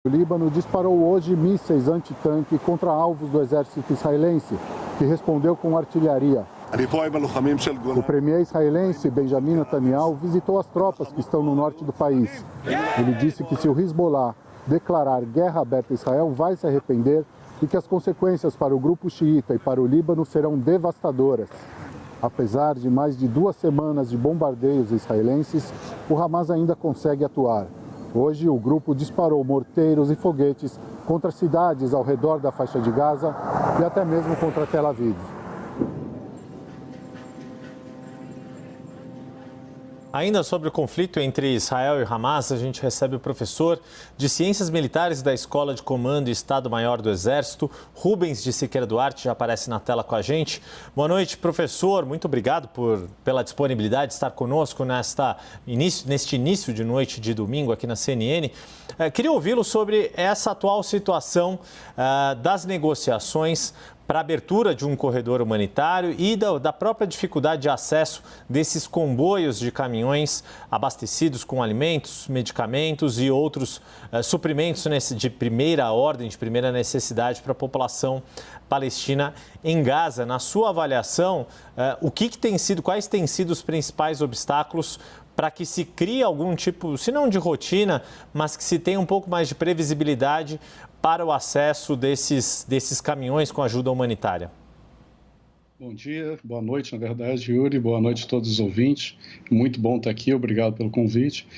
O Líbano disparou hoje mísseis antitanque contra alvos do exército israelense, que respondeu com artilharia. O premier israelense Benjamin Netanyahu visitou as tropas que estão no norte do país. Ele disse que se o Hezbollah declarar guerra aberta a Israel, vai se arrepender e que as consequências para o grupo xiita e para o Líbano serão devastadoras. Apesar de mais de 2 semanas de bombardeios israelenses, o Hamas ainda consegue atuar. Hoje, o grupo disparou morteiros e foguetes contra cidades ao redor da faixa de Gaza e até mesmo contra Tel Aviv. Ainda sobre o conflito entre Israel e Hamas, a gente recebe o professor de Ciências Militares da Escola de Comando e Estado-Maior do Exército, Rubens de Siqueira Duarte, já aparece na tela com a gente. Boa noite, professor. Muito obrigado pela disponibilidade de estar conosco neste início de noite de domingo aqui na CNN. Queria ouvi-lo sobre essa atual situação das negociações para a abertura de um corredor humanitário e da própria dificuldade de acesso desses comboios de caminhões abastecidos com alimentos, medicamentos e outros suprimentos de primeira ordem, de primeira necessidade para a população palestina em Gaza. Na sua avaliação, quais têm sido os principais obstáculos para que se crie algum tipo, se não de rotina, mas que se tenha um pouco mais de previsibilidade para o acesso desses caminhões com ajuda humanitária? Bom dia, boa noite, na verdade, Yuri, boa noite a todos os ouvintes. Muito bom estar aqui, obrigado pelo convite.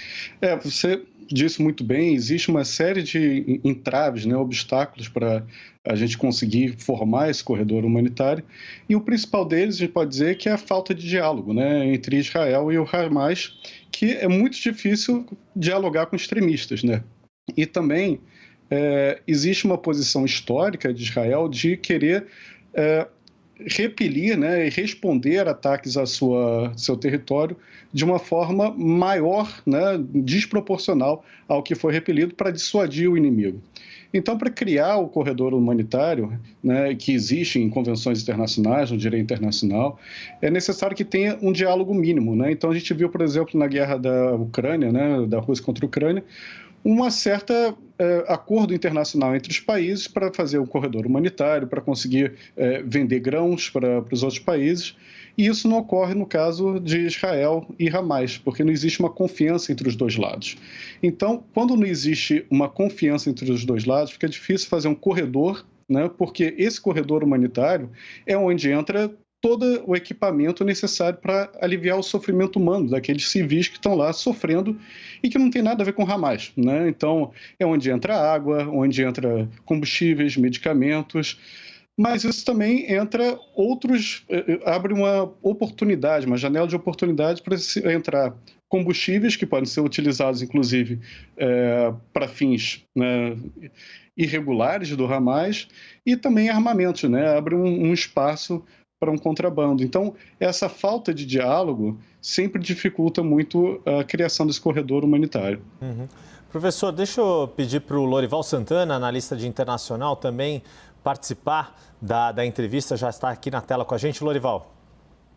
Você disse muito bem, existe uma série de entraves, obstáculos para a gente conseguir formar esse corredor humanitário, e o principal deles, a gente pode dizer, que é a falta de diálogo, entre Israel e o Hamas, que é muito difícil dialogar com extremistas, E também existe uma posição histórica de Israel de querer repelir e responder ataques a seu território de uma forma maior, desproporcional ao que foi repelido, para dissuadir o inimigo. Então, para criar o corredor humanitário, que existe em convenções internacionais, no direito internacional, é necessário que tenha um diálogo mínimo. Então, a gente viu, por exemplo, na guerra da Ucrânia, da Rússia contra a Ucrânia, uma certa acordo internacional entre os países para fazer um corredor humanitário, para conseguir vender grãos para os outros países. E isso não ocorre no caso de Israel e Hamas, porque não existe uma confiança entre os dois lados. Então, quando não existe uma confiança entre os dois lados, fica difícil fazer um corredor, porque esse corredor humanitário é onde entra todo o equipamento necessário para aliviar o sofrimento humano daqueles civis que estão lá sofrendo e que não tem nada a ver com Hamas, Então, é onde entra água, onde entra combustíveis, medicamentos, mas isso também abre uma oportunidade, uma janela de oportunidade para entrar combustíveis que podem ser utilizados, inclusive, para fins irregulares do Hamas, e também armamentos, abre um espaço para um contrabando. Então, essa falta de diálogo sempre dificulta muito a criação desse corredor humanitário. Uhum. Professor, deixa eu pedir para o Lorival Santana, analista de internacional, também participar da entrevista, já está aqui na tela com a gente. Lorival.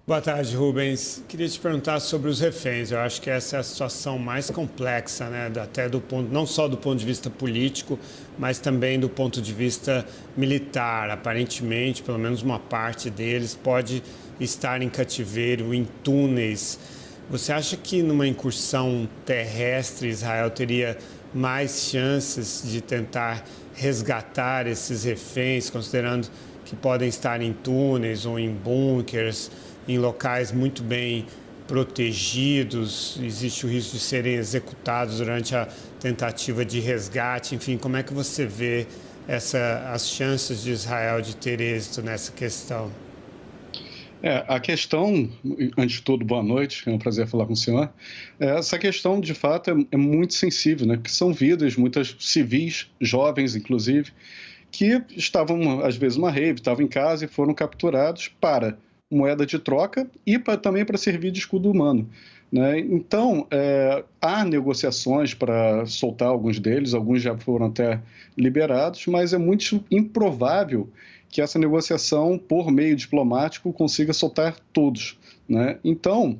Boa tarde, Rubens. Queria te perguntar sobre os reféns. Eu acho que essa é a situação mais complexa, até não só do ponto de vista político, mas também do ponto de vista militar. Aparentemente, pelo menos uma parte deles pode estar em cativeiro, em túneis. Você acha que numa incursão terrestre Israel teria mais chances de tentar resgatar esses reféns, considerando que podem estar em túneis ou em bunkers, em locais muito bem protegidos, existe o risco de serem executados durante a tentativa de resgate, enfim, como é que você vê as chances de Israel de ter êxito nessa questão? A questão, antes de tudo, boa noite, é um prazer falar com o senhor. Essa questão, de fato, é muito sensível, porque são vidas, muitas civis, jovens, inclusive, que estavam, às vezes, numa rave, estavam em casa e foram capturados para moeda de troca e também para servir de escudo humano. Então, há negociações para soltar alguns deles, alguns já foram até liberados, mas é muito improvável que essa negociação, por meio diplomático, consiga soltar todos. Então,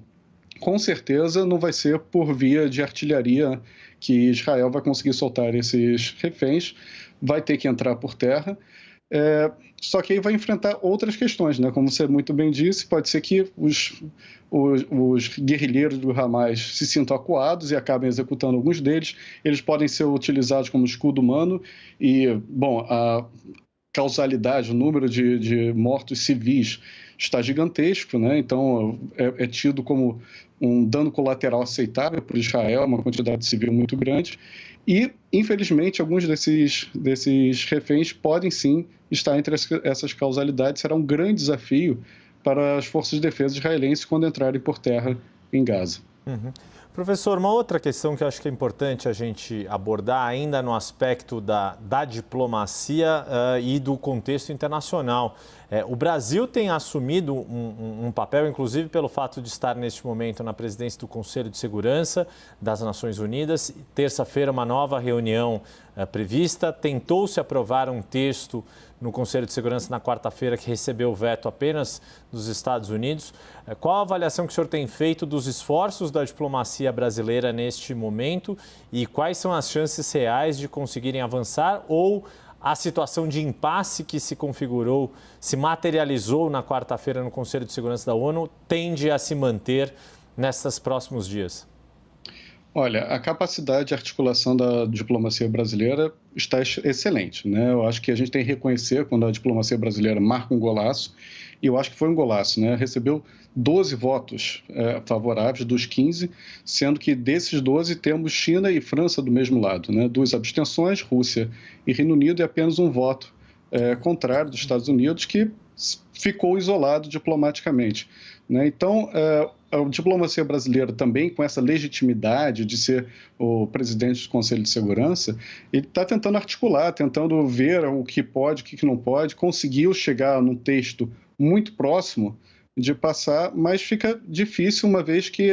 com certeza, não vai ser por via de artilharia que Israel vai conseguir soltar esses reféns, vai ter que entrar por terra. Só que aí vai enfrentar outras questões, né? Como você muito bem disse, pode ser que os guerrilheiros do Hamas se sintam acuados e acabem executando alguns deles. Eles podem ser utilizados como escudo humano e, bom, a causalidade, o número de mortos civis está gigantesco, né? Então é tido como um dano colateral aceitável para Israel, uma quantidade civil muito grande. E, infelizmente, alguns desses reféns podem sim estar entre essas causalidades. Será um grande desafio para as forças de defesa israelenses quando entrarem por terra em Gaza. Uhum. Professor, uma outra questão que eu acho que é importante a gente abordar ainda no aspecto da diplomacia e do contexto internacional. O Brasil tem assumido um papel, inclusive pelo fato de estar neste momento na presidência do Conselho de Segurança das Nações Unidas. Terça-feira, uma nova reunião prevista. Tentou-se aprovar um texto no Conselho de Segurança na quarta-feira que recebeu o veto apenas dos Estados Unidos. Qual a avaliação que o senhor tem feito dos esforços da diplomacia brasileira neste momento e quais são as chances reais de conseguirem avançar ou a situação de impasse que se configurou, se materializou na quarta-feira no Conselho de Segurança da ONU, tende a se manter nesses próximos dias? Olha, a capacidade de articulação da diplomacia brasileira está excelente, né? Eu acho que a gente tem que reconhecer quando a diplomacia brasileira marca um golaço, e eu acho que foi um golaço, né? Recebeu 12 votos favoráveis dos 15, sendo que desses 12 temos China e França do mesmo lado, né? 2 abstenções, Rússia e Reino Unido, e apenas um voto contrário dos Estados Unidos, que ficou isolado diplomaticamente, né? Então, a diplomacia brasileira também, com essa legitimidade de ser o presidente do Conselho de Segurança, ele está tentando articular, tentando ver o que pode, o que não pode, conseguiu chegar num texto muito próximo de passar, mas fica difícil uma vez que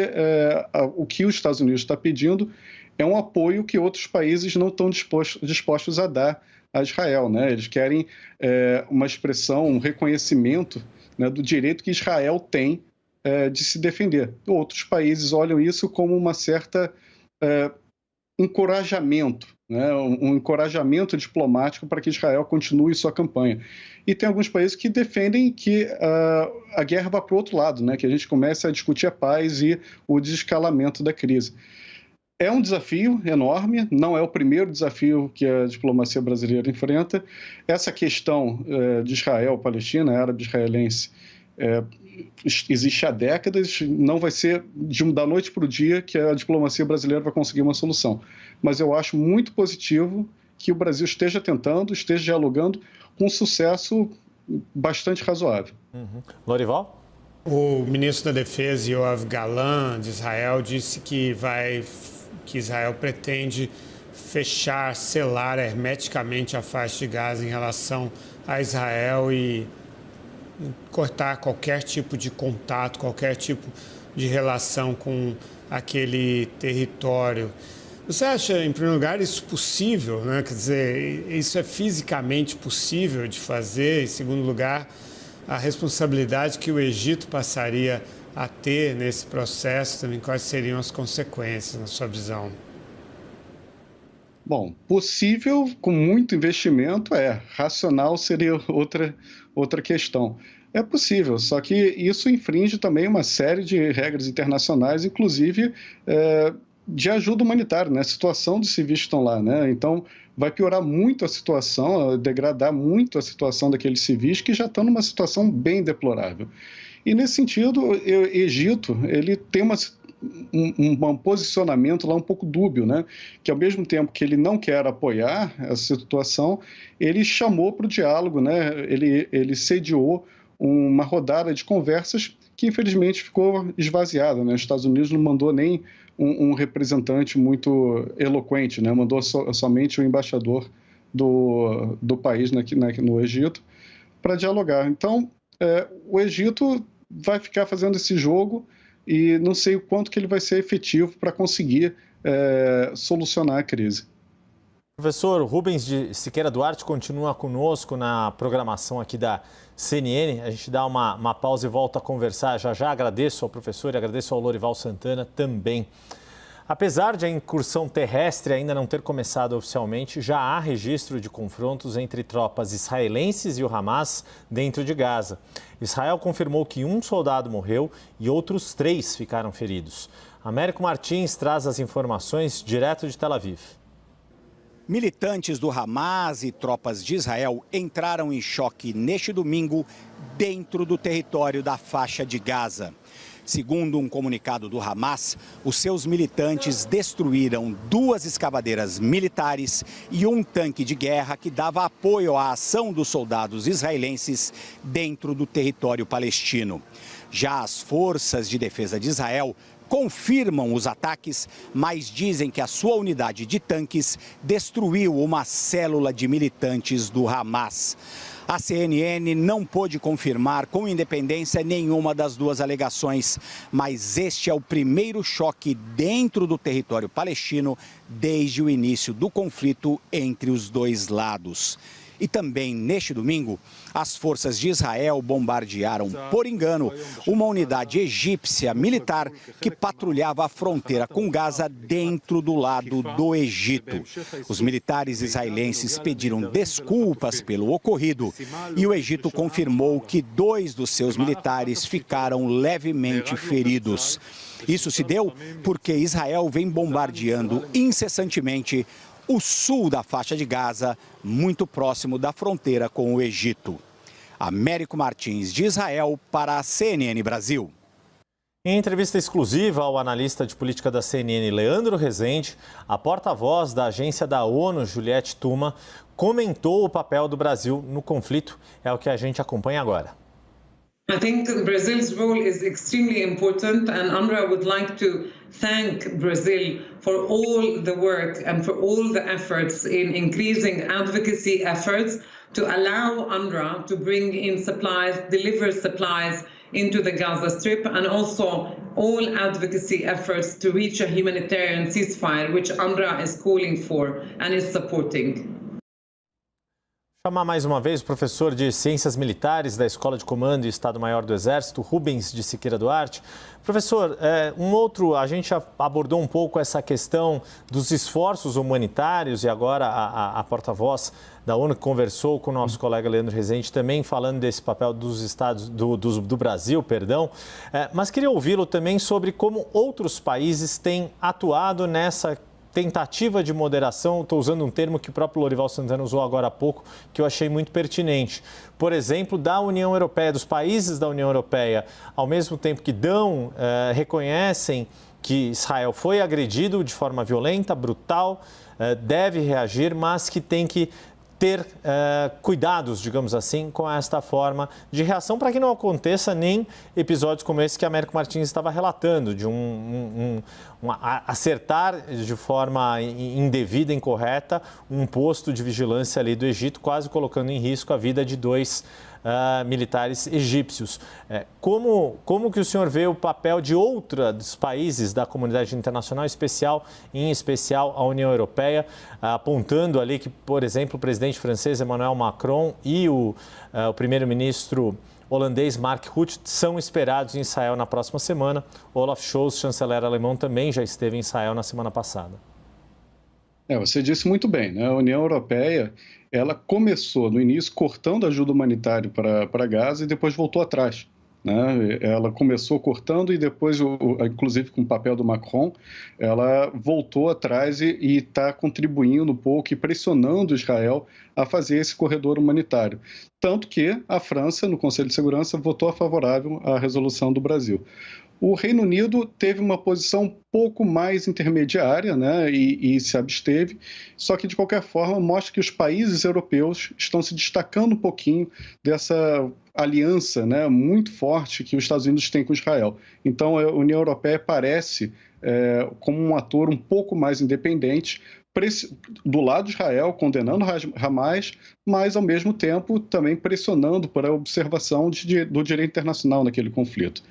o que os Estados Unidos está pedindo é um apoio que outros países não estão dispostos a dar a Israel, né? Eles querem uma expressão, um reconhecimento, né, do direito que Israel tem de se defender. Outros países olham isso como uma certa encorajamento, né, um encorajamento diplomático para que Israel continue sua campanha. E tem alguns países que defendem que a guerra vá para o outro lado, né, que a gente comece a discutir a paz e o desescalamento da crise. É um desafio enorme, não é o primeiro desafio que a diplomacia brasileira enfrenta. Essa questão de Israel-Palestina, árabe-israelense, existe há décadas, não vai ser da noite para o dia que a diplomacia brasileira vai conseguir uma solução. Mas eu acho muito positivo que o Brasil esteja tentando, esteja dialogando com um sucesso bastante razoável. Uhum. Lorival? O ministro da Defesa, Yoav Gallant, de Israel, disse que Israel pretende fechar, selar hermeticamente a faixa de Gaza em relação a Israel e cortar qualquer tipo de contato, qualquer tipo de relação com aquele território. Você acha, em primeiro lugar, isso possível, né? Quer dizer, isso é fisicamente possível de fazer? Em segundo lugar, a responsabilidade que o Egito passaria a ter nesse processo, também quais seriam as consequências, na sua visão? Bom, possível com muito investimento racional seria outra questão. É possível, só que isso infringe também uma série de regras internacionais, inclusive de ajuda humanitária, né? A situação dos civis que estão lá, né? Então, vai piorar muito a situação, degradar muito a situação daqueles civis que já estão numa situação bem deplorável. E, nesse sentido, o Egito ele tem um posicionamento lá um pouco dúbio, né? Que, ao mesmo tempo que ele não quer apoiar essa situação, ele chamou para o diálogo, né? Ele sediou uma rodada de conversas que, infelizmente, ficou esvaziada, né? Os Estados Unidos não mandou nem um representante muito eloquente, né? Mandou somente o embaixador do país no Egito para dialogar. Então, o Egito vai ficar fazendo esse jogo e não sei o quanto que ele vai ser efetivo para conseguir solucionar a crise. Professor Rubens de Siqueira Duarte continua conosco na programação aqui da CNN. A gente dá uma pausa e volta a conversar. Já agradeço ao professor e agradeço ao Lorival Santana também. Apesar de a incursão terrestre ainda não ter começado oficialmente, já há registro de confrontos entre tropas israelenses e o Hamas dentro de Gaza. Israel confirmou que um soldado morreu e outros 3 ficaram feridos. Américo Martins traz as informações direto de Tel Aviv. Militantes do Hamas e tropas de Israel entraram em choque neste domingo dentro do território da faixa de Gaza. Segundo um comunicado do Hamas, os seus militantes destruíram 2 escavadeiras militares e um tanque de guerra que dava apoio à ação dos soldados israelenses dentro do território palestino. Já as forças de defesa de Israel confirmam os ataques, mas dizem que a sua unidade de tanques destruiu uma célula de militantes do Hamas. A CNN não pôde confirmar com independência nenhuma das 2 alegações, mas este é o primeiro choque dentro do território palestino desde o início do conflito entre os 2 lados. E também neste domingo, as forças de Israel bombardearam, por engano, uma unidade egípcia militar que patrulhava a fronteira com Gaza dentro do lado do Egito. Os militares israelenses pediram desculpas pelo ocorrido e o Egito confirmou que 2 dos seus militares ficaram levemente feridos. Isso se deu porque Israel vem bombardeando incessantemente o sul da faixa de Gaza, muito próximo da fronteira com o Egito. Américo Martins, de Israel, para a CNN Brasil. Em entrevista exclusiva ao analista de política da CNN, Leandro Rezende, a porta-voz da agência da ONU, Juliette Tuma, comentou o papel do Brasil no conflito. É o que a gente acompanha agora. I think Brazil's role is extremely important, and UNRWA would like to thank Brazil for all the work and for all the efforts in increasing advocacy efforts to allow UNRWA to bring in supplies, deliver supplies into the Gaza Strip, and also all advocacy efforts to reach a humanitarian ceasefire, which UNRWA is calling for and is supporting. Chamar mais uma vez o professor de Ciências Militares da Escola de Comando e Estado-Maior do Exército, Rubens de Siqueira Duarte. Professor, a gente já abordou um pouco essa questão dos esforços humanitários e agora a porta-voz da ONU que conversou com o nosso colega Leandro Rezende também falando desse papel dos estados do Brasil, mas queria ouvi-lo também sobre como outros países têm atuado nessa tentativa de moderação. Estou usando um termo que o próprio Lorival Santana usou agora há pouco, que eu achei muito pertinente. Por exemplo, da União Europeia, dos países da União Europeia, ao mesmo tempo que reconhecem que Israel foi agredido de forma violenta, brutal, deve reagir, mas que tem que ter cuidados, digamos assim, com esta forma de reação para que não aconteça nem episódios como esse que a Américo Martins estava relatando, de acertar de forma indevida, incorreta, um posto de vigilância ali do Egito, quase colocando em risco a vida de 2 militares egípcios. Como que o senhor vê o papel de outros países da comunidade internacional, em especial a União Europeia, apontando ali que, por exemplo, o presidente francês Emmanuel Macron e o primeiro-ministro holandês Mark Rutte são esperados em Israel na próxima semana. Olaf Scholz, chanceler alemão, também já esteve em Israel na semana passada. Você disse muito bem, né? A União Europeia, ela começou no início cortando ajuda humanitária para Gaza e depois voltou atrás, né? Ela começou cortando e depois, inclusive com o papel do Macron, ela voltou atrás e está contribuindo um pouco e pressionando Israel a fazer esse corredor humanitário. Tanto que a França, no Conselho de Segurança, votou a favorável à resolução do Brasil. O Reino Unido teve uma posição um pouco mais intermediária, né, e se absteve, só que, de qualquer forma, mostra que os países europeus estão se destacando um pouquinho dessa aliança, né, muito forte que os Estados Unidos têm com Israel. Então, a União Europeia parece como um ator um pouco mais independente, do lado de Israel, condenando Hamas, mas, ao mesmo tempo, também pressionando para a observação do direito internacional naquele conflito.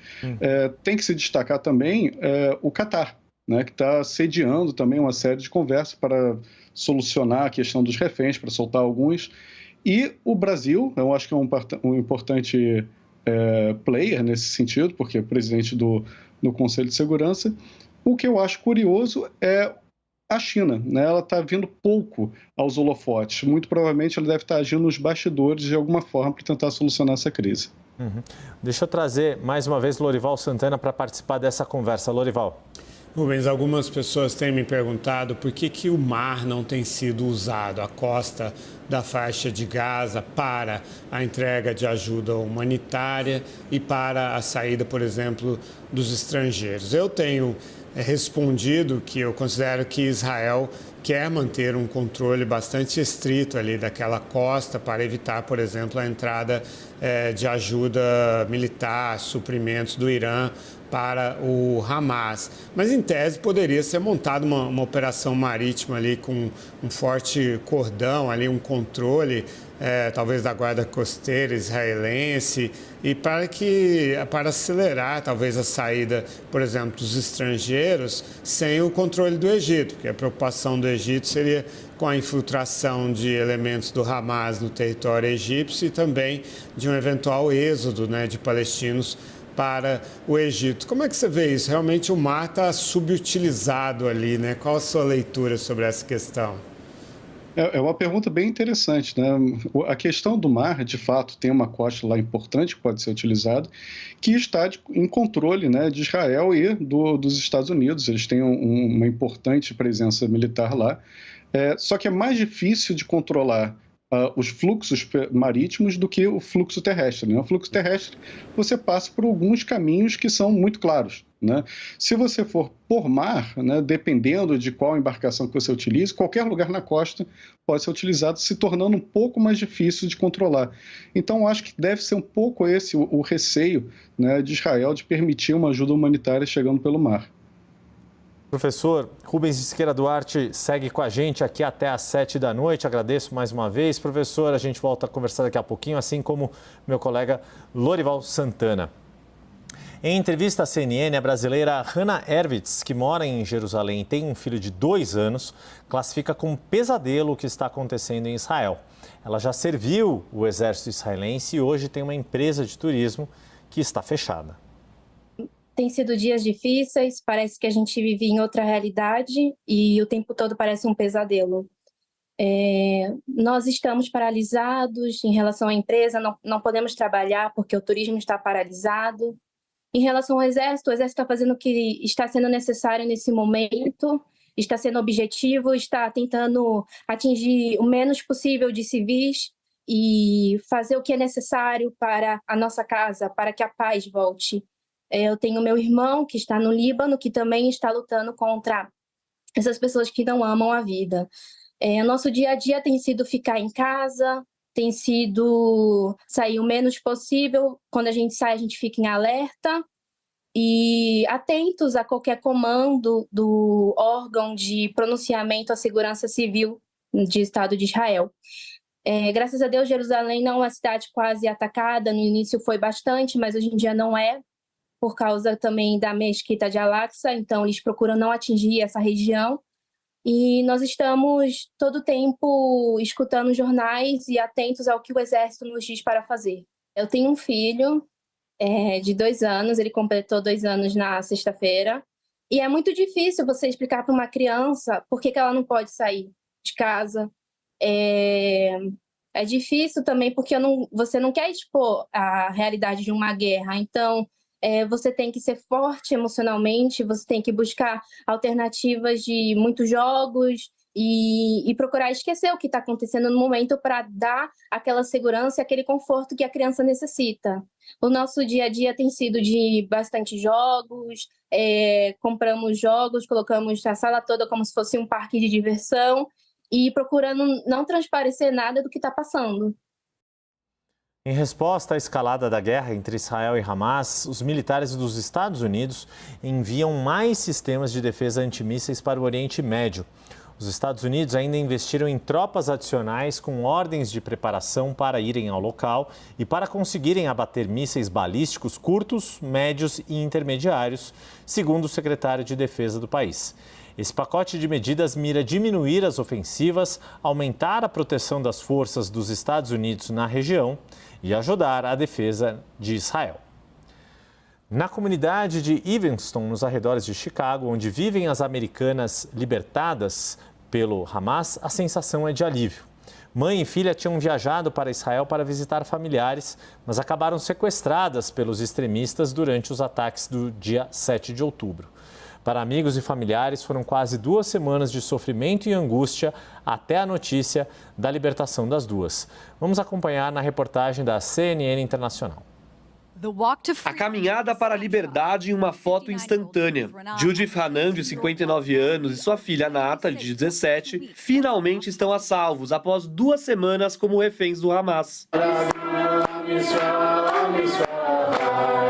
Tem que se destacar também o Catar, né, que está sediando também uma série de conversas para solucionar a questão dos reféns, para soltar alguns. E o Brasil, eu acho que é um importante player nesse sentido, porque é presidente do Conselho de Segurança, O que eu acho curioso é a China, né? Ela está vindo pouco aos holofotes. Muito provavelmente ela deve estar agindo nos bastidores de alguma forma para tentar solucionar essa crise. Deixa eu trazer mais uma vez Lorival Santana para participar dessa conversa. Lorival. Rubens, algumas pessoas têm me perguntado por que o mar não tem sido usado, a costa da faixa de Gaza, para a entrega de ajuda humanitária e para a saída, por exemplo, dos estrangeiros. Eu tenho respondido que eu considero que Israel quer manter um controle bastante estrito ali daquela costa para evitar, por exemplo, a entrada de ajuda militar, suprimentos do Irã para o Hamas. Mas, em tese, poderia ser montada uma operação marítima ali com um forte cordão, ali um controle, talvez da guarda costeira israelense, e para acelerar, talvez, a saída, por exemplo, dos estrangeiros sem o controle do Egito, porque a preocupação do Egito seria com a infiltração de elementos do Hamas no território egípcio e também de um eventual êxodo, né, de palestinos para o Egito. Como é que você vê isso? Realmente o mar está subutilizado ali, né? Qual a sua leitura sobre essa questão? É uma pergunta bem interessante, né? A questão do mar, de fato, tem uma costa lá importante que pode ser utilizada, que está em controle, né, de Israel e dos Estados Unidos. Eles têm uma importante presença militar lá. Só que é mais difícil de controlar os fluxos marítimos do que o fluxo terrestre, né? O fluxo terrestre, você passa por alguns caminhos que são muito claros, né? Se você for por mar, né, dependendo de qual embarcação que você utilize, qualquer lugar na costa pode ser utilizado, se tornando um pouco mais difícil de controlar. Então, eu acho que deve ser um pouco esse o receio, né, de Israel de permitir uma ajuda humanitária chegando pelo mar. Professor Rubens de Siqueira Duarte segue com a gente aqui até às 19h. Agradeço mais uma vez. Professor, a gente volta a conversar daqui a pouquinho, assim como meu colega Lorival Santana. Em entrevista à CNN, a brasileira Hannah Ervitz, que mora em Jerusalém e tem um filho de 2 anos, classifica como pesadelo o que está acontecendo em Israel. Ela já serviu o exército israelense e hoje tem uma empresa de turismo que está fechada. Tem sido dias difíceis, parece que a gente vive em outra realidade e o tempo todo parece um pesadelo. Nós estamos paralisados em relação à empresa, não podemos trabalhar porque o turismo está paralisado. Em relação ao exército, o exército está fazendo o que está sendo necessário nesse momento, está sendo objetivo, está tentando atingir o menos possível de civis e fazer o que é necessário para a nossa casa, para que a paz volte. Eu tenho meu irmão que está no Líbano, que também está lutando contra essas pessoas que não amam a vida. Nosso dia a dia tem sido ficar em casa, tem sido sair o menos possível. Quando a gente sai, a gente fica em alerta e atentos a qualquer comando do órgão de pronunciamento à segurança civil de Estado de Israel. Graças a Deus, Jerusalém não é uma cidade quase atacada. No início foi bastante, mas hoje em dia não é, por causa também da mesquita de Al-Aqsa, então eles procuram não atingir essa região. E nós estamos todo o tempo escutando jornais e atentos ao que o Exército nos diz para fazer. Eu tenho um filho de 2 anos, ele completou 2 anos na sexta-feira, e é muito difícil você explicar para uma criança por que ela não pode sair de casa. É difícil também porque você não quer expor a realidade de uma guerra, então você tem que ser forte emocionalmente, você tem que buscar alternativas de muitos jogos e procurar esquecer o que está acontecendo no momento para dar aquela segurança e aquele conforto que a criança necessita. O nosso dia a dia tem sido de bastante jogos, compramos jogos, colocamos a sala toda como se fosse um parque de diversão e procurando não transparecer nada do que está passando. Em resposta à escalada da guerra entre Israel e Hamas, os militares dos Estados Unidos enviam mais sistemas de defesa antimísseis para o Oriente Médio. Os Estados Unidos ainda investiram em tropas adicionais com ordens de preparação para irem ao local e para conseguirem abater mísseis balísticos curtos, médios e intermediários, segundo o secretário de Defesa do país. Esse pacote de medidas mira diminuir as ofensivas, aumentar a proteção das forças dos Estados Unidos na região e ajudar a defesa de Israel. Na comunidade de Evanston, nos arredores de Chicago, onde vivem as americanas libertadas pelo Hamas, a sensação é de alívio. Mãe e filha tinham viajado para Israel para visitar familiares, mas acabaram sequestradas pelos extremistas durante os ataques do dia 7 de outubro. Para amigos e familiares, foram quase 2 semanas de sofrimento e angústia até a notícia da libertação das duas. Vamos acompanhar na reportagem da CNN Internacional. A caminhada para a liberdade em uma foto instantânea. Judith Hanan, de 59 anos, e sua filha Natalie, de 17, finalmente estão a salvos após 2 semanas como reféns do Hamas.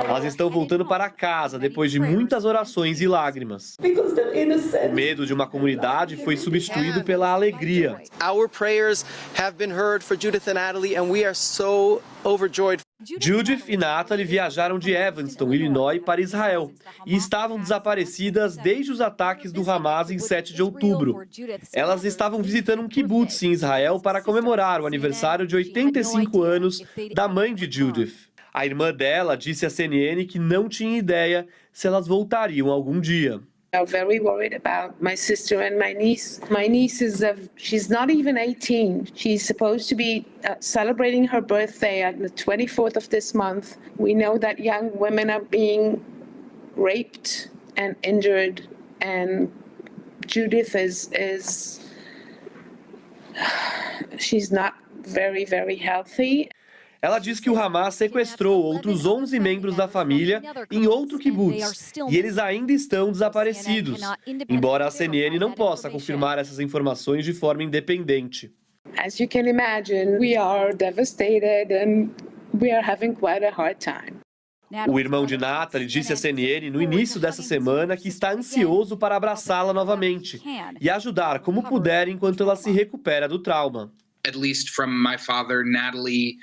Elas estão voltando para casa depois de muitas orações e lágrimas. O medo de uma comunidade foi substituído pela alegria. Our prayers have been heard for Judith and Natalie, and we are so overjoyed. Judith e Natalie viajaram de Evanston, Illinois, para Israel e estavam desaparecidas desde os ataques do Hamas em 7 de outubro. Elas estavam visitando um kibbutz em Israel para comemorar o aniversário de 85 anos da mãe de Judith. A irmã dela disse à CNN que não tinha ideia se elas voltariam algum dia. I'm very worried about my sister and my niece. My niece she's not even 18. She's supposed to be celebrating her birthday on the 24th of this month. We know that young women are being raped and injured, and Judith she's not very, very healthy. Ela diz que o Hamas sequestrou outros 11 membros da família em outro kibbutz e eles ainda estão desaparecidos, embora a CNN não possa confirmar essas informações de forma independente. As you can imagine, we are devastated and we are having quite a hard time. O irmão de Natalie disse à CNN no início dessa semana que está ansioso para abraçá-la novamente e ajudar como puder enquanto ela se recupera do trauma. At least from my father, Natalie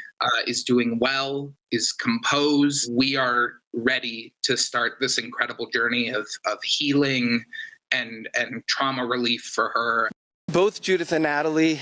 is doing well, is composed. We are ready to start this incredible journey of healing and trauma relief for her. Both Judith and Natalie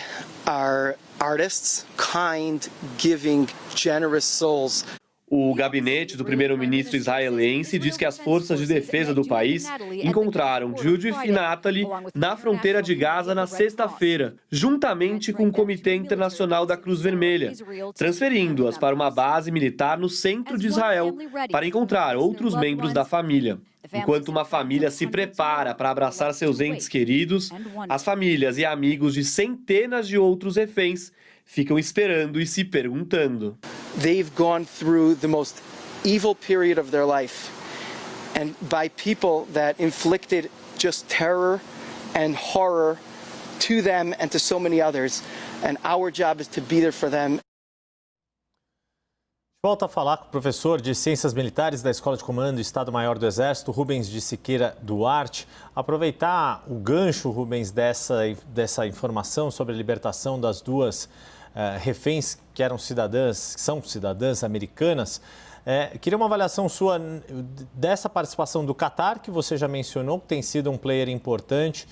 are artists, kind, giving, generous souls. O gabinete do primeiro-ministro israelense diz que as forças de defesa do país encontraram Judith e Natalie na fronteira de Gaza na sexta-feira, juntamente com o Comitê Internacional da Cruz Vermelha, transferindo-as para uma base militar no centro de Israel para encontrar outros membros da família. Enquanto uma família se prepara para abraçar seus entes queridos, as famílias e amigos de centenas de outros reféns ficam esperando e se perguntando. They've gone through the most evil period of their life, and by people that inflicted just terror and horror to them and to so many others, and our job is to be there for them. Volto a falar com o professor de Ciências Militares da Escola de Comando do Estado-Maior do Exército, Rubens de Siqueira Duarte. Aproveitar o gancho, Rubens, dessa informação sobre a libertação das duas reféns que são cidadãs americanas. Queria uma avaliação sua dessa participação do Catar, que você já mencionou, que tem sido um player importante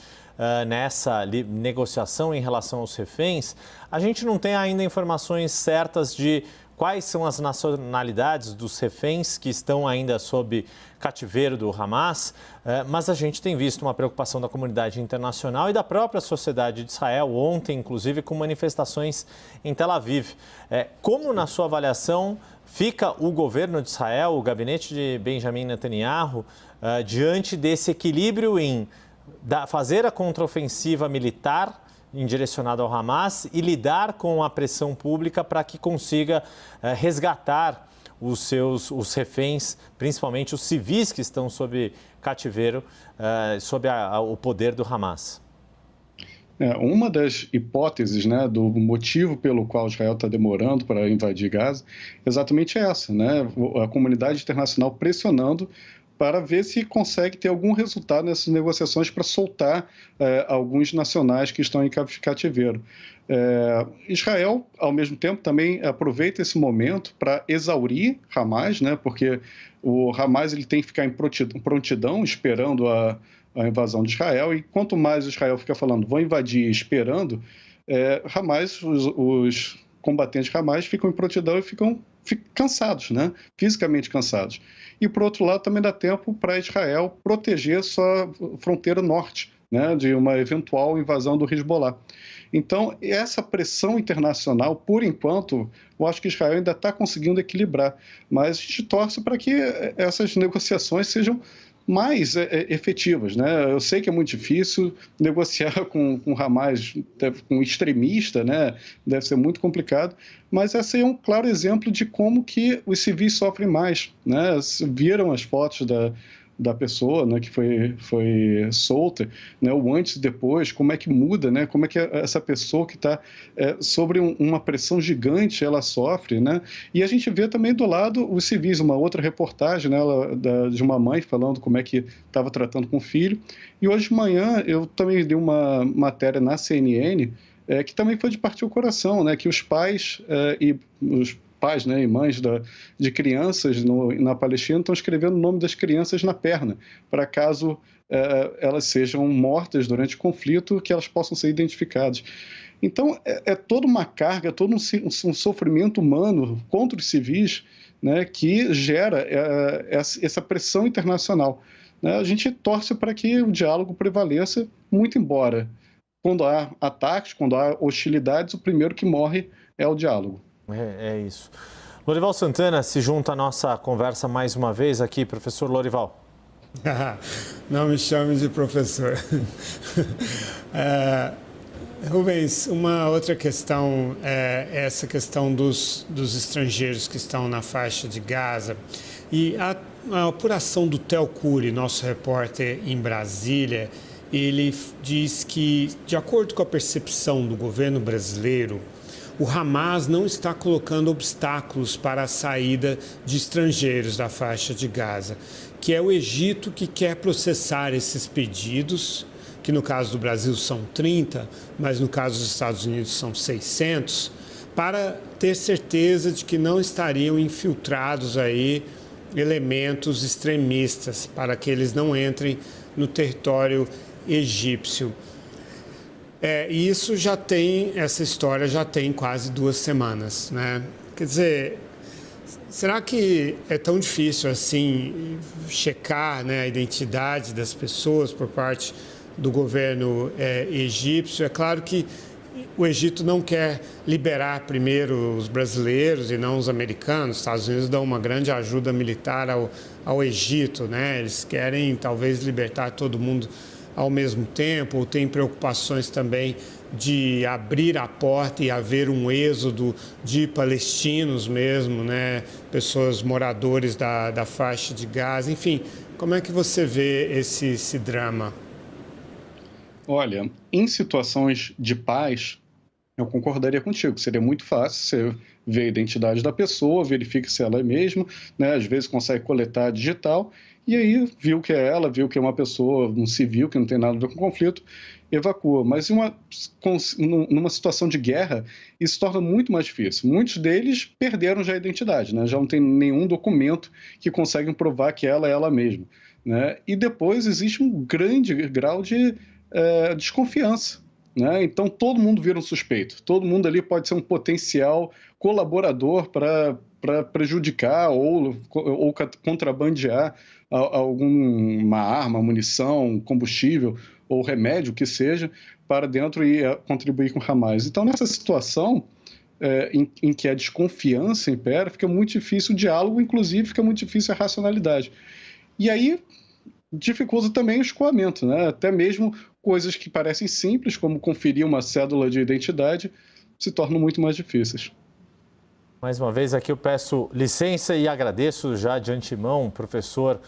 nessa negociação em relação aos reféns. A gente não tem ainda informações certas de quais são as nacionalidades dos reféns que estão ainda sob cativeiro do Hamas, mas a gente tem visto uma preocupação da comunidade internacional e da própria sociedade de Israel, ontem, inclusive, com manifestações em Tel Aviv. Como, na sua avaliação, fica o governo de Israel, o gabinete de Benjamin Netanyahu, diante desse equilíbrio em fazer a contraofensiva militar direcionado ao Hamas e lidar com a pressão pública para que consiga resgatar os reféns, principalmente os civis que estão sob cativeiro, sob o poder do Hamas? Uma das hipóteses, né, do motivo pelo qual Israel está demorando para invadir Gaza é exatamente essa, né? A comunidade internacional pressionando para ver se consegue ter algum resultado nessas negociações para soltar alguns nacionais que estão em cativeiro. Israel, ao mesmo tempo, também aproveita esse momento para exaurir Hamas, né, porque o Hamas ele tem que ficar em prontidão esperando a invasão de Israel, e quanto mais Israel fica falando, vou invadir esperando, Hamas, os combatentes Hamas ficam em prontidão e ficam cansados, né? Fisicamente cansados. E, por outro lado, também dá tempo para Israel proteger sua fronteira norte, né, de uma eventual invasão do Hezbollah. Então, essa pressão internacional, por enquanto, eu acho que Israel ainda está conseguindo equilibrar, mas a gente torce para que essas negociações sejam mais efetivas, né? Eu sei que é muito difícil negociar com Hamas, com extremista, né? Deve ser muito complicado, mas esse é um claro exemplo de como que os civis sofrem mais, né? Viram as fotos da pessoa, né, que foi solta, né, o antes e depois, como é que muda, né, como é que essa pessoa que está sobre uma pressão gigante, ela sofre, né, e a gente vê também do lado os civis, uma outra reportagem, né, de uma mãe falando como é que estava tratando com o filho, e hoje de manhã eu também li uma matéria na CNN, que também foi de partir o coração, né, que os pais e os pais, né, e mães de crianças na Palestina estão escrevendo o nome das crianças na perna, para caso elas sejam mortas durante o conflito, que elas possam ser identificadas. Então, é toda uma carga, todo um sofrimento humano contra os civis, né, que gera essa pressão internacional. Né? A gente torce para que o diálogo prevaleça, muito embora, quando há ataques, quando há hostilidades, o primeiro que morre é o diálogo. É isso. Lorival Santana se junta à nossa conversa mais uma vez aqui, professor Lorival. Não me chame de professor. Rubens, uma outra questão é essa questão dos estrangeiros que estão na faixa de Gaza. E a apuração do Theo Cury, nosso repórter em Brasília, ele diz que, de acordo com a percepção do governo brasileiro, o Hamas não está colocando obstáculos para a saída de estrangeiros da faixa de Gaza, que é o Egito que quer processar esses pedidos, que no caso do Brasil são 30, mas no caso dos Estados Unidos são 600, para ter certeza de que não estariam infiltrados aí elementos extremistas, para que eles não entrem no território egípcio. E isso essa história já tem quase 2 semanas, né? Quer dizer, será que é tão difícil assim checar, né, a identidade das pessoas por parte do governo egípcio? É claro que o Egito não quer liberar primeiro os brasileiros e não os americanos. Os Estados Unidos dão uma grande ajuda militar ao Egito, né? Eles querem talvez libertar todo mundo ao mesmo tempo, ou tem preocupações também de abrir a porta e haver um êxodo de palestinos mesmo, né? Pessoas moradores da faixa de Gaza. Enfim, como é que você vê esse drama? Olha, em situações de paz, eu concordaria contigo. Seria muito fácil você ver a identidade da pessoa, verifica se ela é mesmo, né? Às vezes consegue coletar digital, e aí viu que é ela, viu que é uma pessoa, um civil que não tem nada a ver com o conflito, evacua. Mas numa situação de guerra, isso torna muito mais difícil. Muitos deles perderam já a identidade, né? Já não tem nenhum documento que consegue provar que ela é ela mesma, né? E depois existe um grande grau de desconfiança, né? Então todo mundo vira um suspeito, todo mundo ali pode ser um potencial colaborador para prejudicar ou contrabandear alguma arma, munição, combustível ou remédio que seja para dentro e contribuir com o Hamas. Então, nessa situação em que a desconfiança impera, fica muito difícil o diálogo, inclusive fica muito difícil a racionalidade. E aí dificulta também o escoamento, né? Até mesmo coisas que parecem simples, como conferir uma cédula de identidade, se tornam muito mais difíceis. Mais uma vez aqui eu peço licença e agradeço já de antemão o professor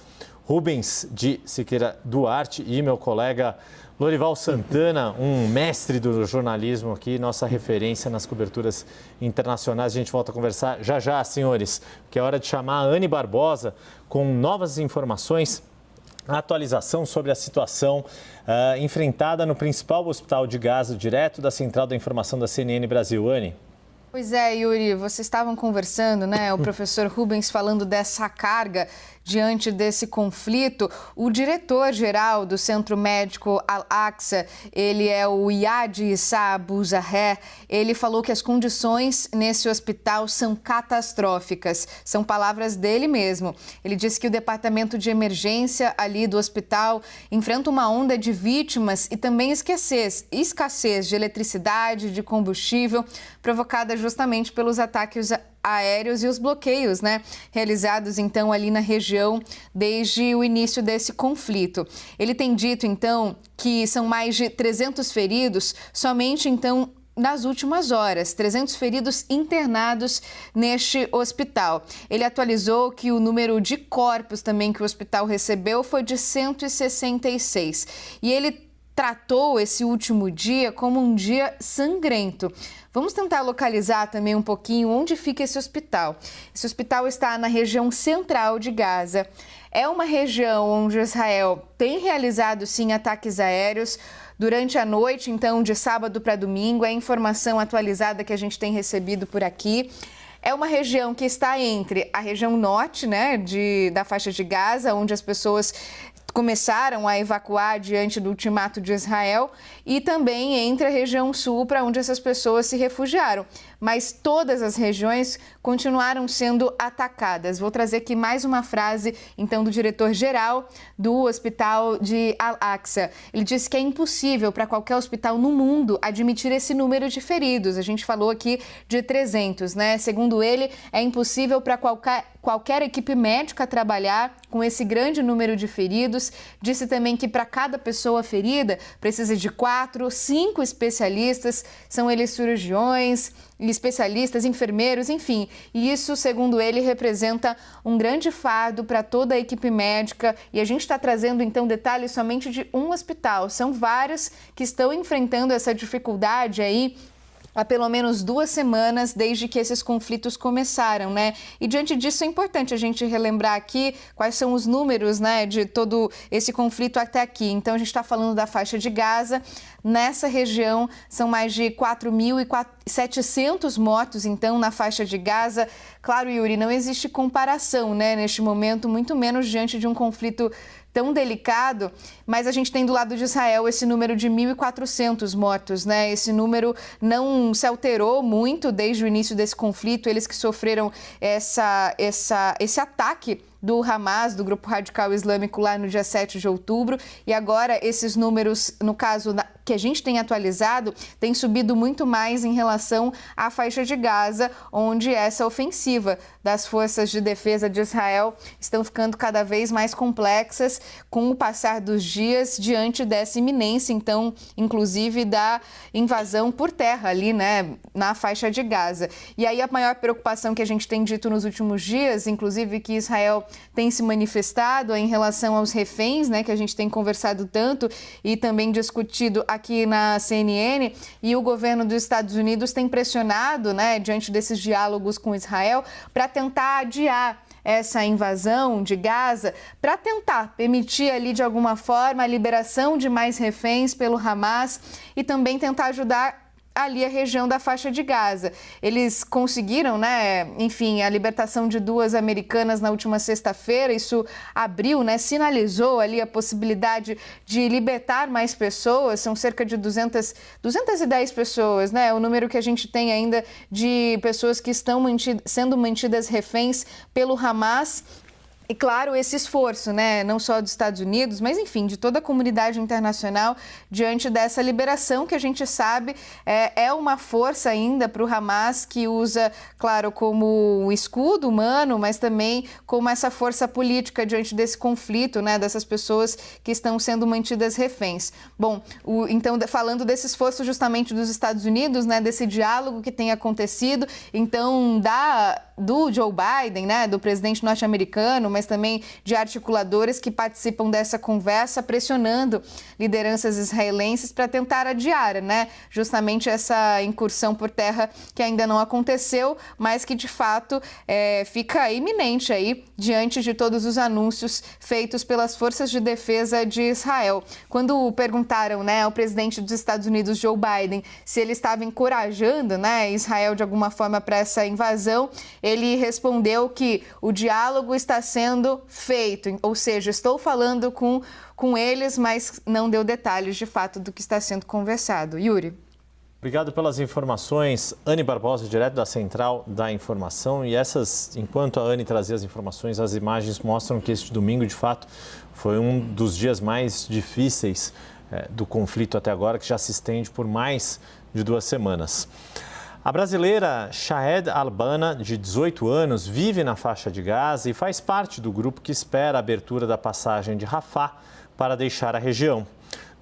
Rubens de Siqueira Duarte e meu colega Lorival Santana, um mestre do jornalismo aqui, nossa referência nas coberturas internacionais. A gente volta a conversar já, senhores, que é hora de chamar a Anne Barbosa com novas informações, a atualização sobre a situação enfrentada no principal hospital de Gaza, direto da Central da Informação da CNN Brasil. Anne. Pois é, Yuri, vocês estavam conversando, né? O professor Rubens falando dessa carga diante desse conflito. O diretor-geral do Centro Médico Al-Aqsa, ele é o Iyad Issa Abu Zaher, ele falou que as condições nesse hospital são catastróficas. São palavras dele mesmo. Ele disse que o departamento de emergência ali do hospital enfrenta uma onda de vítimas e também escassez de eletricidade, de combustível, provocada justamente pelos ataques aéreos e os bloqueios, né, realizados então ali na região desde o início desse conflito. Ele tem dito então que são mais de 300 feridos somente então nas últimas horas, 300 feridos internados neste hospital. Ele atualizou que o número de corpos também que o hospital recebeu foi de 166. E ele tratou esse último dia como um dia sangrento. Vamos tentar localizar também um pouquinho onde fica esse hospital. Esse hospital está na região central de Gaza. É uma região onde Israel tem realizado, sim, ataques aéreos durante a noite, então, de sábado para domingo. É a informação atualizada que a gente tem recebido por aqui. É uma região que está entre a região norte, né, da faixa de Gaza, onde as pessoas começaram a evacuar diante do ultimato de Israel, e também entre a região sul, para onde essas pessoas se refugiaram. Mas todas as regiões continuaram sendo atacadas. Vou trazer aqui mais uma frase, então, do diretor-geral do Hospital de Al-Aqsa. Ele disse que é impossível para qualquer hospital no mundo admitir esse número de feridos. A gente falou aqui de 300, né? Segundo ele, é impossível para qualquer equipe médica trabalhar com esse grande número de feridos. Disse também que para cada pessoa ferida precisa de 4, 5 especialistas, são eles cirurgiões, especialistas, enfermeiros, enfim. E isso, segundo ele, representa um grande fardo para toda a equipe médica. E a gente está trazendo, então, detalhes somente de um hospital. São vários que estão enfrentando essa dificuldade aí há pelo menos 2 semanas desde que esses conflitos começaram, né? E diante disso é importante a gente relembrar aqui quais são os números, né, de todo esse conflito até aqui. Então a gente está falando da faixa de Gaza. Nessa região são mais de 4.700 mortos, então, na faixa de Gaza. Claro, Yuri, não existe comparação, né, neste momento, muito menos diante de um conflito tão delicado, mas a gente tem do lado de Israel esse número de 1.400 mortos, né? Esse número não se alterou muito desde o início desse conflito, eles que sofreram esse ataque do Hamas, do grupo radical islâmico, lá no dia 7 de outubro. E agora esses números, no caso que a gente tem atualizado, têm subido muito mais em relação à faixa de Gaza, onde essa ofensiva das forças de defesa de Israel estão ficando cada vez mais complexas com o passar dos dias, diante dessa iminência, então, inclusive da invasão por terra ali, né, na faixa de Gaza. E aí a maior preocupação que a gente tem dito nos últimos dias, inclusive que Israel tem se manifestado em relação aos reféns, né, que a gente tem conversado tanto e também discutido aqui na CNN, e o governo dos Estados Unidos tem pressionado, né, diante desses diálogos com Israel, para tentar adiar essa invasão de Gaza, para tentar permitir ali de alguma forma a liberação de mais reféns pelo Hamas e também tentar ajudar ali a região da faixa de Gaza. Eles conseguiram, né, enfim, a libertação de 2 americanas na última sexta-feira. Isso abriu, né, sinalizou ali a possibilidade de libertar mais pessoas. São cerca de 210 pessoas, né, o número que a gente tem ainda de pessoas que estão sendo mantidas reféns pelo Hamas. E, claro, esse esforço, né, não só dos Estados Unidos, mas, enfim, de toda a comunidade internacional diante dessa liberação que a gente sabe é uma força ainda para o Hamas, que usa, claro, como um escudo humano, mas também como essa força política diante desse conflito, né, dessas pessoas que estão sendo mantidas reféns. Bom, então, falando desse esforço justamente dos Estados Unidos, né, desse diálogo que tem acontecido, então dá do Joe Biden, né, do presidente norte-americano, mas também de articuladores que participam dessa conversa, pressionando lideranças israelenses para tentar adiar, né, justamente essa incursão por terra que ainda não aconteceu, mas que de fato fica iminente aí diante de todos os anúncios feitos pelas forças de defesa de Israel. Quando perguntaram, né, ao presidente dos Estados Unidos, Joe Biden, se ele estava encorajando, né, Israel de alguma forma para essa invasão, ele respondeu que o diálogo está sendo feito, ou seja, estou falando com eles, mas não deu detalhes de fato do que está sendo conversado. Yuri. Obrigado pelas informações. Anne Barbosa, direto da Central da Informação. E enquanto a Anne trazia as informações, as imagens mostram que este domingo, de fato, foi um dos dias mais difíceis do conflito até agora, que já se estende por mais de 2 semanas. A brasileira Shahed Albana, de 18 anos, vive na faixa de Gaza e faz parte do grupo que espera a abertura da passagem de Rafah para deixar a região.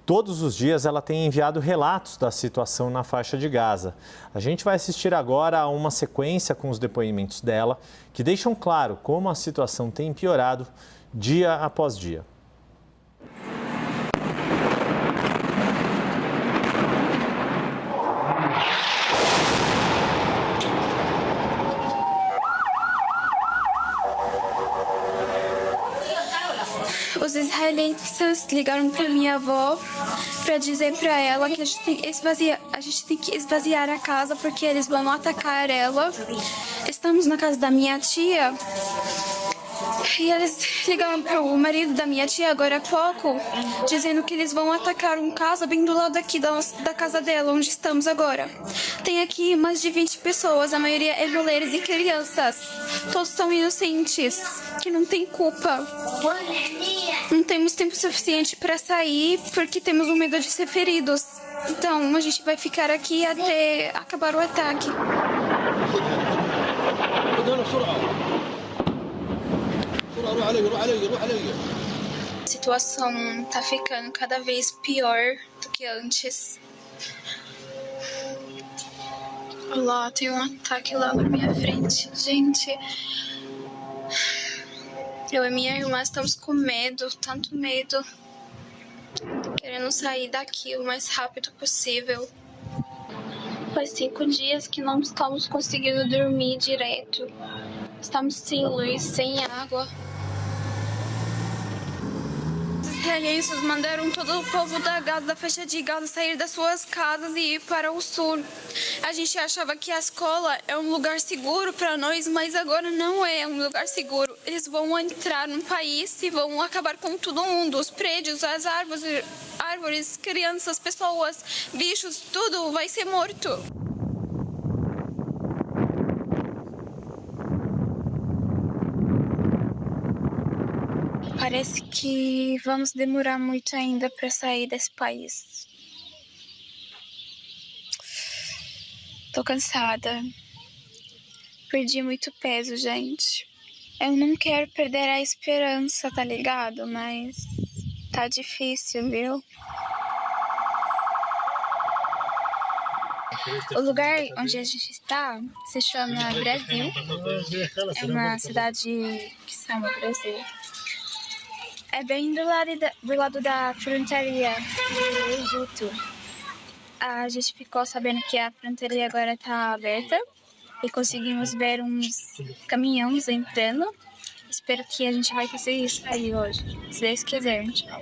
Todos os dias ela tem enviado relatos da situação na faixa de Gaza. A gente vai assistir agora a uma sequência com os depoimentos dela, que deixam claro como a situação tem piorado dia após dia. Os israelenses ligaram para minha avó para dizer para ela que a gente tem que esvaziar a casa porque eles vão atacar ela. Estamos na casa da minha tia e eles ligaram para o marido da minha tia agora há pouco, dizendo que eles vão atacar uma casa bem do lado aqui da casa dela, onde estamos agora. Tem aqui mais de 20 pessoas, a maioria é mulheres e crianças. Todos são inocentes, que não têm culpa. Não temos tempo suficiente para sair porque temos um medo de ser feridos. Então a gente vai ficar aqui até acabar o ataque. A situação tá ficando cada vez pior do que antes. Lá tem um ataque lá na minha frente. Gente, eu e minha irmã estamos com medo, tanto medo. Querendo sair daqui o mais rápido possível. Faz 5 dias que não estamos conseguindo dormir direito. Estamos sem luz, sem água. Os israelenses mandaram todo o povo da Gaza, da faixa de Gaza, sair das suas casas e ir para o sul. A gente achava que a escola é um lugar seguro para nós, mas agora não é um lugar seguro. Eles vão entrar no país e vão acabar com todo mundo. Os prédios, as árvores, crianças, pessoas, bichos, tudo vai ser morto. Parece que vamos demorar muito ainda para sair desse país. Tô cansada. Perdi muito peso, gente. Eu não quero perder a esperança, tá ligado? Mas tá difícil, viu? O lugar onde a gente está se chama Brasil. É uma cidade que se chama Brasil. É bem do lado da fronteira do Egito. A gente ficou sabendo que a fronteira agora está aberta e conseguimos ver uns caminhões entrando. Espero que a gente vai conseguir sair hoje, se Deus quiser. Tchau.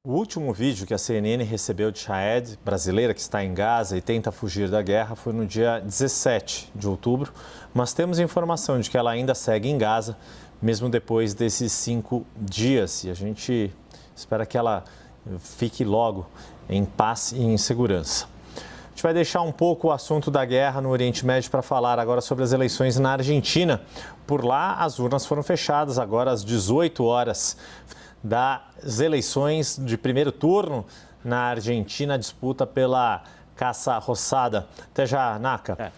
O último vídeo que a CNN recebeu de Shahed, brasileira que está em Gaza e tenta fugir da guerra, foi no dia 17 de outubro, mas temos informação de que ela ainda segue em Gaza, mesmo depois desses 5 dias. E a gente espera que ela fique logo em paz e em segurança. A gente vai deixar um pouco o assunto da guerra no Oriente Médio para falar agora sobre as eleições na Argentina. Por lá, as urnas foram fechadas agora às 18 horas. Das eleições de primeiro turno na Argentina, disputa pela Casa Rosada. Até já, Naka.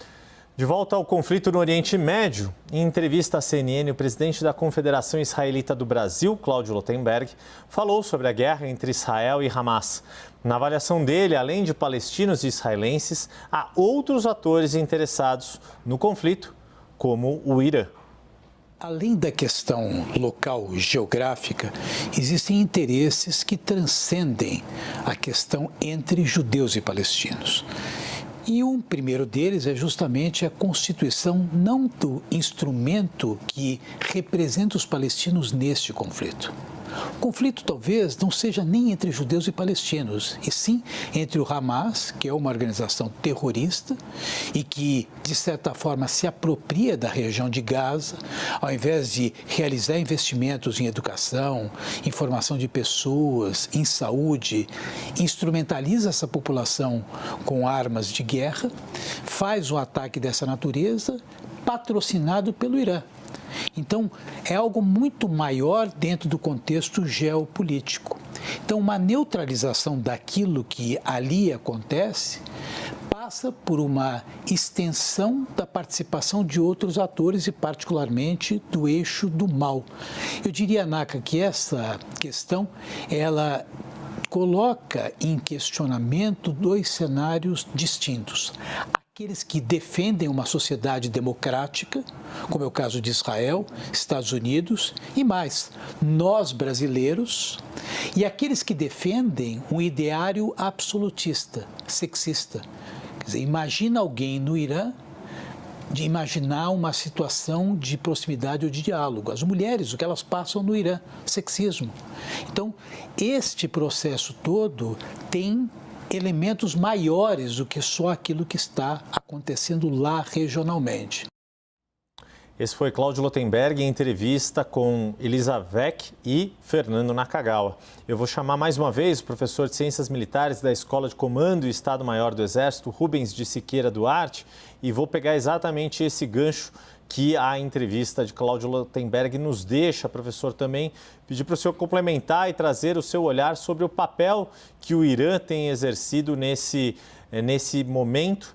De volta ao conflito no Oriente Médio, em entrevista à CNN, o presidente da Confederação Israelita do Brasil, Cláudio Lotenberg, falou sobre a guerra entre Israel e Hamas. Na avaliação dele, além de palestinos e israelenses, há outros atores interessados no conflito, como o Irã. Além da questão local geográfica, existem interesses que transcendem a questão entre judeus e palestinos. E um primeiro deles é justamente a constituição não do instrumento que representa os palestinos neste conflito. O conflito talvez não seja nem entre judeus e palestinos, e sim entre o Hamas, que é uma organização terrorista e que, de certa forma, se apropria da região de Gaza, ao invés de realizar investimentos em educação, em formação de pessoas, em saúde, instrumentaliza essa população com armas de guerra, faz um ataque dessa natureza patrocinado pelo Irã. Então, é algo muito maior dentro do contexto geopolítico. Então, uma neutralização daquilo que ali acontece passa por uma extensão da participação de outros atores e, particularmente, do eixo do mal. Eu diria, Naka, que essa questão, ela coloca em questionamento dois cenários distintos. Aqueles que defendem uma sociedade democrática, como é o caso de Israel, Estados Unidos e mais, nós brasileiros, e aqueles que defendem um ideário absolutista, sexista. Quer dizer, imagina alguém no Irã de imaginar uma situação de proximidade ou de diálogo. As mulheres, o que elas passam no Irã, sexismo. Então, este processo todo tem elementos maiores do que só aquilo que está acontecendo lá regionalmente. Esse foi Cláudio Lotenberg em entrevista com Elisa Weck e Fernando Nakagawa. Eu vou chamar mais uma vez o professor de Ciências Militares da Escola de Comando e Estado-Maior do Exército, Rubens de Siqueira Duarte, e vou pegar exatamente esse gancho que a entrevista de Cláudio Lotenberg nos deixa, professor, também pedir para o senhor complementar e trazer o seu olhar sobre o papel que o Irã tem exercido nesse momento,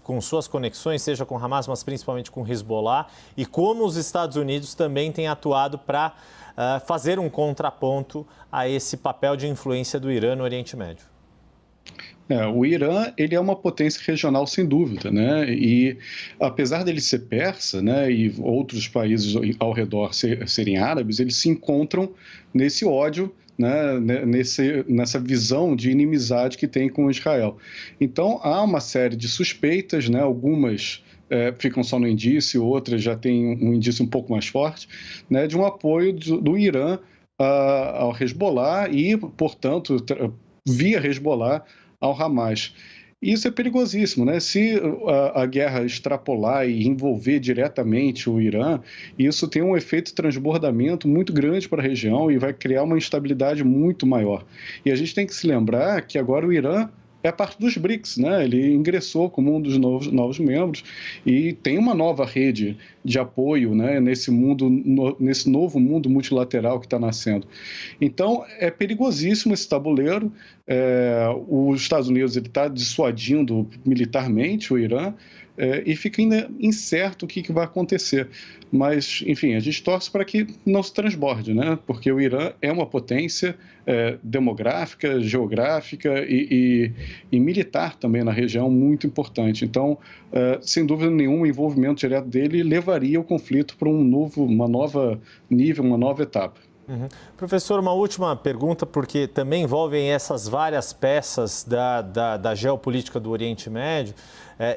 com suas conexões, seja com Hamas, mas principalmente com Hezbollah, e como os Estados Unidos também têm atuado para fazer um contraponto a esse papel de influência do Irã no Oriente Médio. O Irã, ele é uma potência regional sem dúvida, né? E apesar dele ser persa, né, e outros países ao redor serem árabes, eles se encontram nesse ódio, né, nessa visão de inimizade que tem com Israel. Então, há uma série de suspeitas, né, algumas ficam só no indício, outras já têm um indício um pouco mais forte, né, de um apoio do Irã ao Hezbollah e, portanto, via Hezbollah ao Hamas. Isso é perigosíssimo, né? Se a guerra extrapolar e envolver diretamente o Irã, isso tem um efeito de transbordamento muito grande para a região e vai criar uma instabilidade muito maior. E a gente tem que se lembrar que agora o Irã é parte dos BRICS, né? Ele ingressou como um dos novos membros e tem uma nova rede de apoio, né, nesse novo mundo multilateral que está nascendo. Então, é perigosíssimo esse tabuleiro. Os Estados Unidos está dissuadindo militarmente o Irã e fica ainda incerto o que vai acontecer. Mas, enfim, a gente torce para que não se transborde, né? Porque o Irã é uma potência demográfica, geográfica e militar também na região muito importante. Então, sem dúvida nenhuma, o envolvimento direto dele levaria o conflito para uma nova nível, uma nova etapa. Uhum. Professor, uma última pergunta, porque também envolvem essas várias peças da geopolítica do Oriente Médio.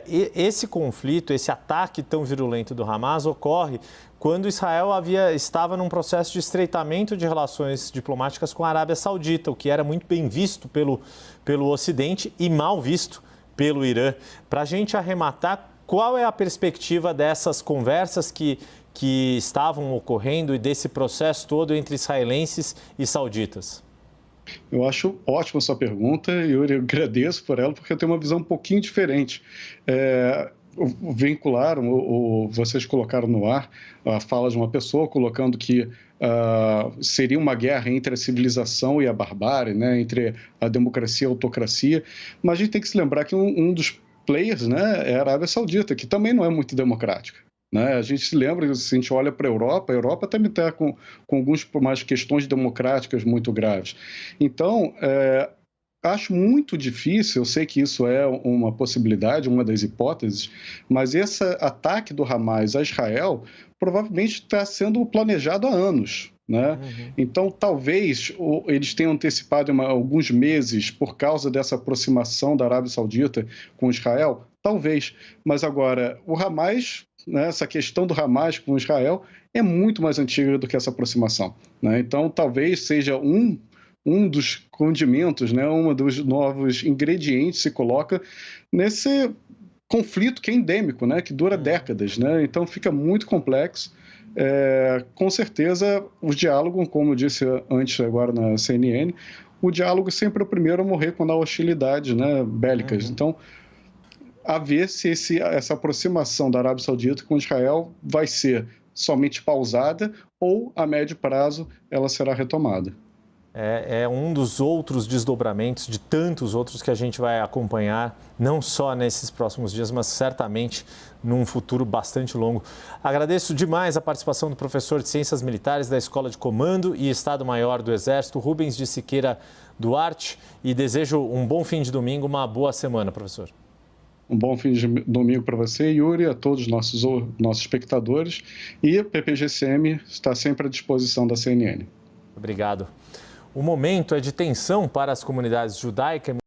Esse conflito, esse ataque tão virulento do Hamas ocorre quando Israel estava num processo de estreitamento de relações diplomáticas com a Arábia Saudita, o que era muito bem visto pelo Ocidente e mal visto pelo Irã. Para a gente arrematar, qual é a perspectiva dessas conversas que estavam ocorrendo e desse processo todo entre israelenses e sauditas? Eu acho ótima a sua pergunta e eu agradeço por ela, porque eu tenho uma visão um pouquinho diferente. Vocês colocaram no ar a fala de uma pessoa colocando que seria uma guerra entre a civilização e a barbárie, né, entre a democracia e a autocracia, mas a gente tem que se lembrar que um dos players, né, é a Arábia Saudita, que também não é muito democrática. Né? A gente se lembra, se a gente olha para a Europa também está com algumas questões democráticas muito graves. Então, acho muito difícil, eu sei que isso é uma possibilidade, uma das hipóteses, mas esse ataque do Hamas a Israel provavelmente está sendo planejado há anos. Né? Então, talvez eles tenham antecipado alguns meses por causa dessa aproximação da Arábia Saudita com Israel, talvez, mas agora o Hamas, né, essa questão do Hamas com Israel é muito mais antiga do que essa aproximação. Né? Então, talvez seja um dos condimentos, né, um dos novos ingredientes que se coloca nesse conflito que é endêmico, né, que dura décadas. Né? Então, fica muito complexo. Com certeza, o diálogo, como eu disse antes agora na CNN, o diálogo sempre é o primeiro a morrer quando há hostilidades, né, bélicas. Então, a ver se essa aproximação da Arábia Saudita com Israel vai ser somente pausada ou, a médio prazo, ela será retomada. É um dos outros desdobramentos, de tantos outros que a gente vai acompanhar, não só nesses próximos dias, mas certamente num futuro bastante longo. Agradeço demais a participação do professor de Ciências Militares da Escola de Comando e Estado-Maior do Exército, Rubens de Siqueira Duarte, e desejo um bom fim de domingo, uma boa semana, professor. Um bom fim de domingo para você, Yuri, a todos os nossos espectadores, e a PPGCM está sempre à disposição da CNN. Obrigado. O momento é de tensão para as comunidades judaica